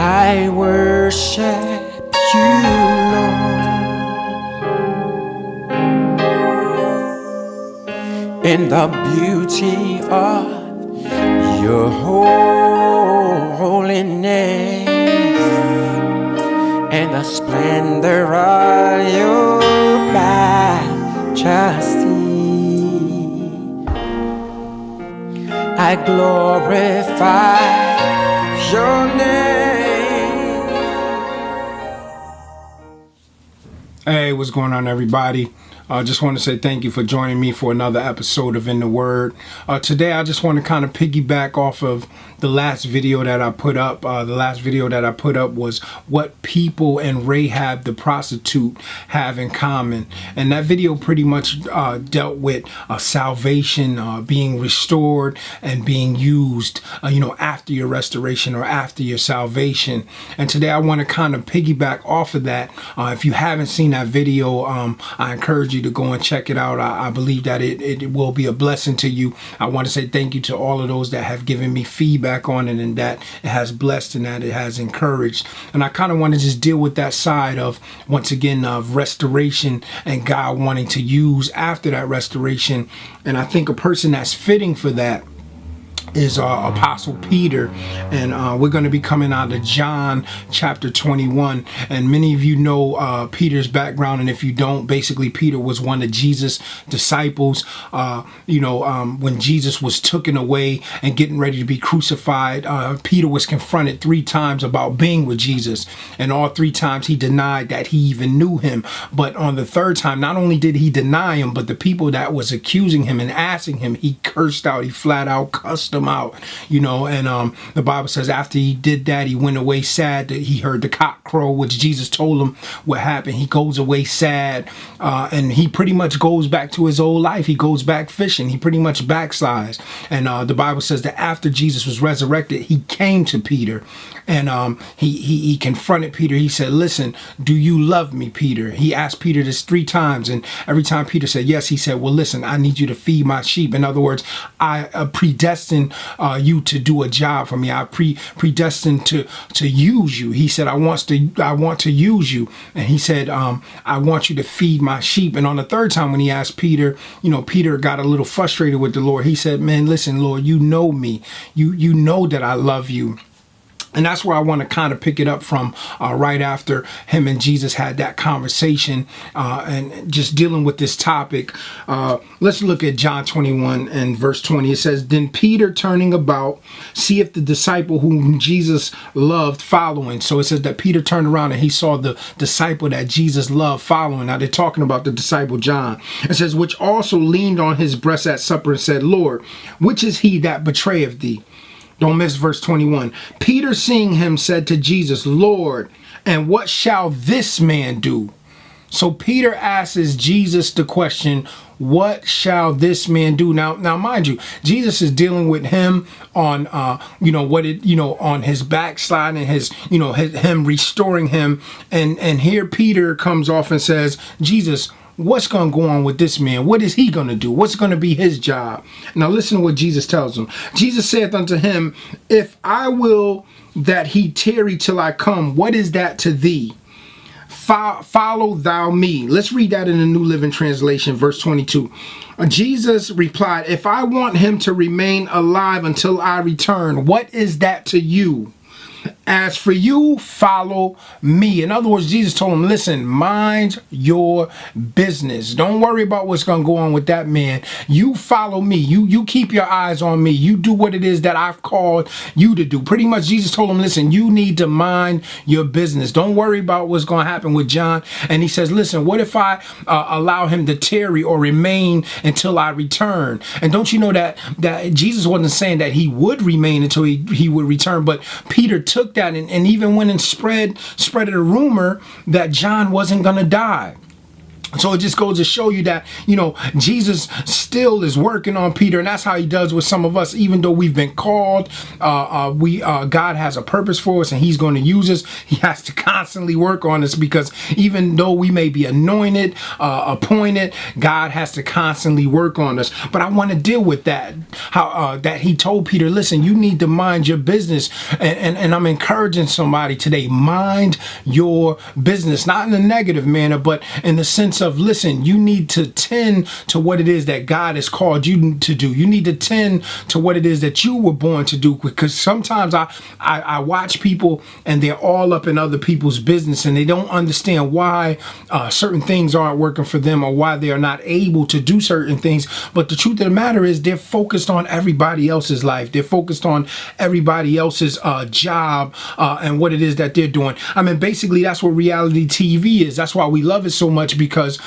I worship you, Lord, in the beauty of your holiness and the splendor of your majesty. I glorify your name. Hey, what's going on, everybody? I just want to say thank you for joining me for another episode of In the Word. Today, I just want to kind of piggyback off of the last video that I put up. The last video that I put up was what people and Rahab the prostitute have in common. And that video pretty much dealt with salvation, being restored and being used, after your restoration or after your salvation. And today I want to kind of piggyback off of that. If you haven't seen that video, I encourage you to go and check it out. I believe that it will be a blessing to you. I want to say thank you to all of those that have given me feedback on it, and that it has blessed and that it has encouraged. And I kind of want to just deal with that side of, once again, of restoration and God wanting to use after that restoration. And I think a person that's fitting for that is Apostle Peter, and we're going to be coming out of John chapter 21. And many of you know Peter's background, and if you don't, basically Peter was one of Jesus' disciples. When Jesus was taken away and getting ready to be crucified, Peter was confronted 3 times about being with Jesus, and all 3 times he denied that he even knew him. But on the 3rd time, not only did he deny him, but the people that was accusing him and asking him, he cursed out, he flat out cussed them out, and the Bible says after he did that, he went away sad that he heard the cock crow, which Jesus told him what happened. He goes away sad, and he pretty much goes back to his old life. He goes back fishing. He pretty much backslides. And the Bible says that after Jesus was resurrected, he came to Peter, and he confronted Peter. He said, "Listen, do you love me, Peter?" He asked Peter this 3 times, and every time Peter said yes, he said, "Well, listen, I need you to feed my sheep." In other words, I predestined you to do a job for me. I predestined to use you. He said, I want to use you. And he said, I want you to feed my sheep. And on the 3rd time when he asked Peter, Peter got a little frustrated with the Lord. He said, "Man, listen, Lord, you know me. You know that I love you." And that's where I want to kind of pick it up from, right after him and Jesus had that conversation, and just dealing with this topic. Let's look at John 21 and verse 20. It says, "Then Peter, turning about, see if the disciple whom Jesus loved following." So it says that Peter turned around and he saw the disciple that Jesus loved following. Now they're talking about the disciple John. It says, "Which also leaned on his breast at supper and said, Lord, which is he that betrayeth thee?" Don't miss verse 21. "Peter, seeing him, said to Jesus, Lord, and what shall this man do?" So Peter asks Jesus the question, what shall this man do? Now, mind you, Jesus is dealing with him on, on his backslide and him restoring him. And here Peter comes off and says, Jesus, what's going to go on with this man? What is he going to do? What's going to be his job? Now listen to what Jesus tells him. Jesus saith unto him, "If I will that he tarry till I come, what is that to thee? Follow thou me." Let's read that in the New Living Translation, verse 22. Jesus replied, "If I want him to remain alive until I return, what is that to you? As for you, follow me." In other words, Jesus told him, listen, mind your business. Don't worry about what's going to go on with that man. You follow me. You keep your eyes on me. You do what it is that I've called you to do. Pretty much Jesus told him, listen, you need to mind your business. Don't worry about what's going to happen with John. And he says, listen, what if I allow him to tarry or remain until I return? And don't you know that Jesus wasn't saying that he would remain until he would return, but Peter took that and even went and spread a rumor that John wasn't going to die. So it just goes to show you that, Jesus still is working on Peter, and that's how he does with some of us. Even though we've been called, God has a purpose for us, and he's going to use us. He has to constantly work on us, because even though we may be anointed, appointed, God has to constantly work on us. But I want to deal with that, how that he told Peter, listen, you need to mind your business. And I'm encouraging somebody today, mind your business, not in a negative manner, but in the sense of, listen, you need to tend to what it is that God has called you to do. You need to tend to what it is that you were born to do, because sometimes I watch people and they're all up in other people's business, and they don't understand why certain things aren't working for them, or why they are not able to do certain things. But the truth of the matter is, they're focused on everybody else's life. They're focused on everybody else's job and what it is that they're doing. I mean, basically, that's what reality TV is. That's why we love it so much, because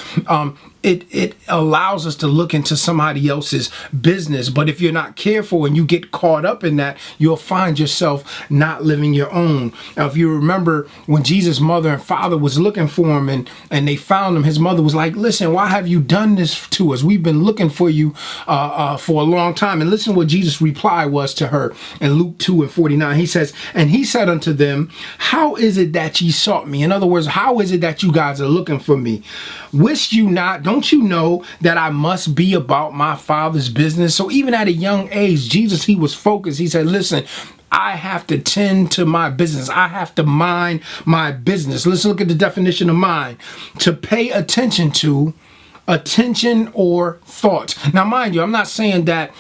it allows us to look into somebody else's business. But if you're not careful and you get caught up in that, you'll find yourself not living your own. Now, if you remember when Jesus' mother and father was looking for him, and they found him, his mother was like, listen, why have you done this to us? We've been looking for you for a long time. And listen what Jesus' reply was to her in Luke 2:49. He says, and he said unto them, how is it that ye sought me? In other words, how is it that you guys are looking for me? Wist you not, don't you know that I must be about my Father's business? So even at a young age, Jesus, he was focused. He said, listen, I have to tend to my business. I have to mind my business. Let's look at the definition of mind. To pay attention to, attention or thought. Now, mind you, I'm not saying that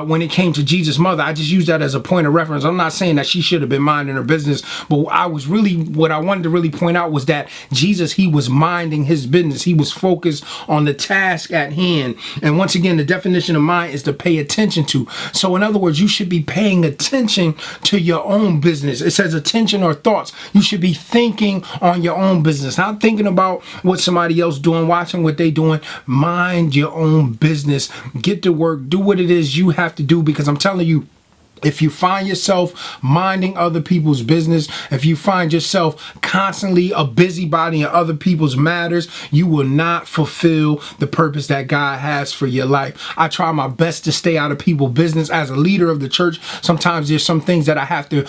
when it came to Jesus' mother, I just used that as a point of reference. I'm not saying that she should have been minding her business, but what I wanted to really point out was that Jesus, he was minding his business. He was focused on the task at hand. And once again, the definition of mind is to pay attention to. So in other words, you should be paying attention to your own business. It says attention or thoughts. You should be thinking on your own business, not thinking about what somebody else doing, watching what they doing. Mind your own business. Get to work. Do what it is you have to do, because I'm telling you, if you find yourself minding other people's business, if you find yourself constantly a busybody in other people's matters, you will not fulfill the purpose that God has for your life. I try my best to stay out of people's business as a leader of the church. Sometimes there's some things that I have to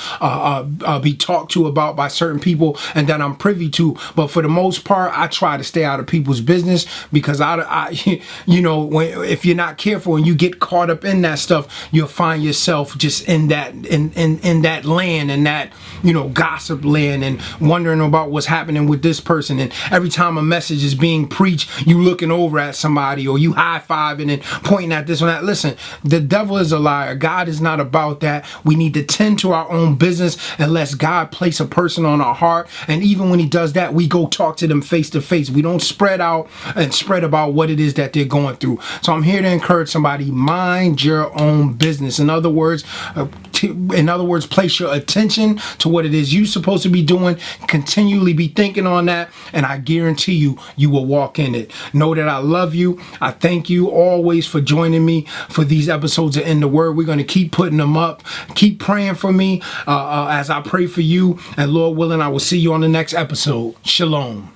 be talked to about by certain people and that I'm privy to. But for the most part, I try to stay out of people's business, because if you're not careful and you get caught up in that stuff, you'll find yourself just in that land, in that gossip land, and wondering about what's happening with this person. And every time a message is being preached, you looking over at somebody, or you high-fiving and pointing at this one. That listen, the devil is a liar. God is not about that. We need to tend to our own business unless God place a person on our heart. And even when he does that, we go talk to them face to face. We don't spread out and spread about what it is that they're going through. So I'm here to encourage somebody, mind your own business. In other words, place your attention to what it is you're supposed to be doing. Continually be thinking on that, and I guarantee you will walk in it. Know that I love you. I thank you always for joining me for these episodes of In the Word. We're going to keep putting them up. Keep praying for me as I pray for you, and Lord willing, I will see you on the next episode. Shalom.